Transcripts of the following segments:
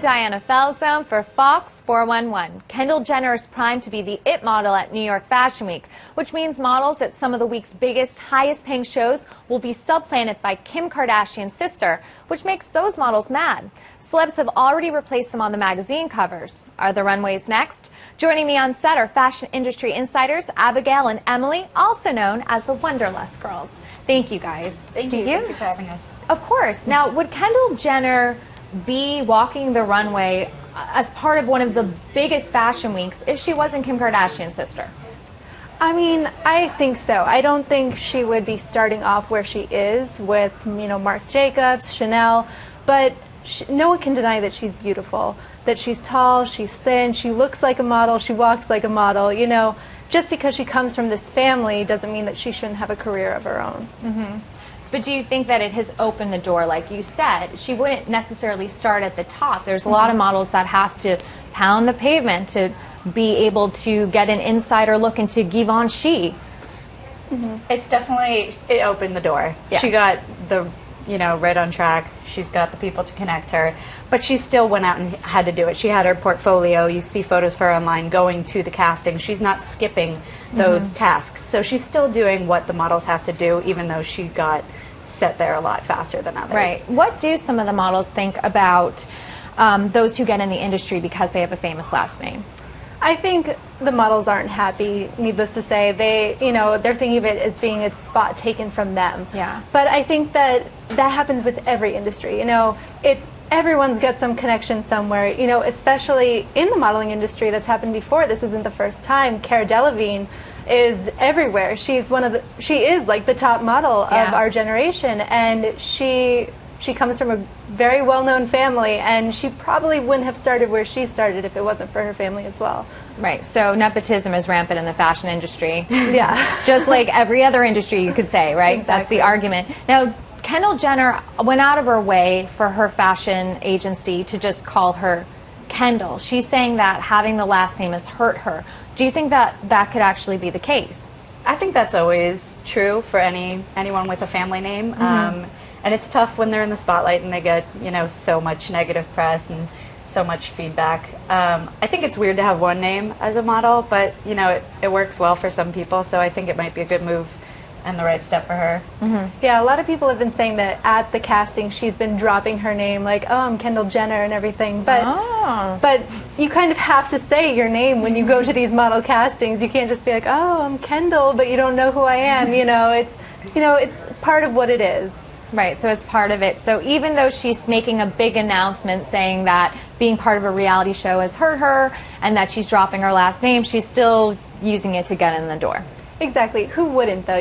Diana Falzone for Fox 411. Kendall Jenner is primed to be the it model at New York Fashion Week, which means models at some of the week's biggest, highest-paying shows will be supplanted by Kim Kardashian's sister, which makes those models mad. Celebs have already replaced them on the magazine covers. Are the runways next? Joining me on set are fashion industry insiders Abigail and Emily, also known as the WanderLust Girls. Thank you, guys. Thank you. Thank you for having us. Of course. Now, would Kendall Jenner be walking the runway as part of one of the biggest fashion weeks if she wasn't Kim Kardashian's sister? I mean, I think so. I don't think she would be starting off where she is with, Marc Jacobs, Chanel, but no one can deny that she's beautiful, that she's tall, she's thin, she looks like a model, she walks like a model. Just because she comes from this family doesn't mean that she shouldn't have a career of her own. Mm-hmm. But do you think that it has opened the door? Like you said, she wouldn't necessarily start at the top. There's a lot of models that have to pound the pavement to be able to get an insider look into Givenchy. It's definitely, it opened the door. Yeah. She got the, right on track. She's got the people to connect her. But she still went out and had to do it. She had her portfolio. You see photos of her online going to the casting. She's not skipping those tasks. So she's still doing what the models have to do, even though she got set there a lot faster than others. Right. What do some of the models think about those who get in the industry because they have a famous last name? I think the models aren't happy, needless to say. They're thinking of it as being a spot taken from them. Yeah. But I think that happens with every industry. Everyone's got some connection somewhere, especially in the modeling industry. That's happened before. This isn't the first time. Cara Delevingne is everywhere. She is like the top model of our generation, and she comes from a very well-known family, and she probably wouldn't have started where she started if it wasn't for her family as well. Right, so nepotism is rampant in the fashion industry. Yeah. Just like every other industry, you could say, right? Exactly. That's the argument. Now, Kendall Jenner went out of her way for her fashion agency to just call her Kendall. She's saying that having the last name has hurt her. Do you think that that could actually be the case? I think that's always true for anyone with a family name. And it's tough when they're in the spotlight and they get, so much negative press and so much feedback. I think it's weird to have one name as a model, but, it works well for some people, so I think it might be a good move and the right step for her. Yeah, a lot of people have been saying that at the casting she's been dropping her name, like, oh, I'm Kendall Jenner and everything, but you kind of have to say your name when you go to these model castings. You can't just be like, oh, I'm Kendall, but you don't know who I am. It's part of what it is. Right, so it's part of it. So even though she's making a big announcement saying that being part of a reality show has hurt her and that she's dropping her last name, she's still using it to get in the door. Exactly. Who wouldn't, though?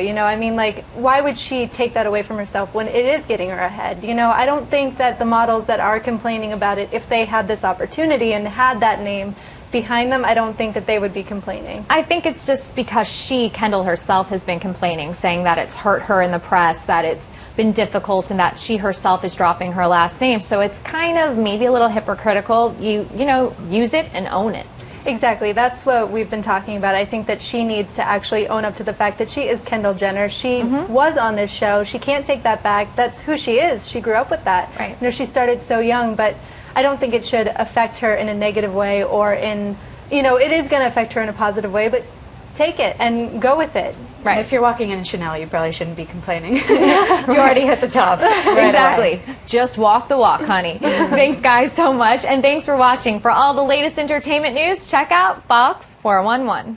Why would she take that away from herself when it is getting her ahead? I don't think that the models that are complaining about it, if they had this opportunity and had that name behind them, I don't think that they would be complaining. I think it's just because Kendall herself, has been complaining, saying that it's hurt her in the press, that it's been difficult, and that she herself is dropping her last name. So it's kind of maybe a little hypocritical. Use it and own it. Exactly. That's what we've been talking about. I think that she needs to actually own up to the fact that she is Kendall Jenner. She was on this show. She can't take that back. That's who she is. She grew up with that. Right. She started so young, but I don't think it should affect her in a negative way or it is going to affect her in a positive way, but take it and go with it. Right. If you're walking in Chanel, you probably shouldn't be complaining. You already hit the top. Exactly. Away. Just walk the walk, honey. Thanks, guys, so much. And thanks for watching. For all the latest entertainment news, check out Fox 411.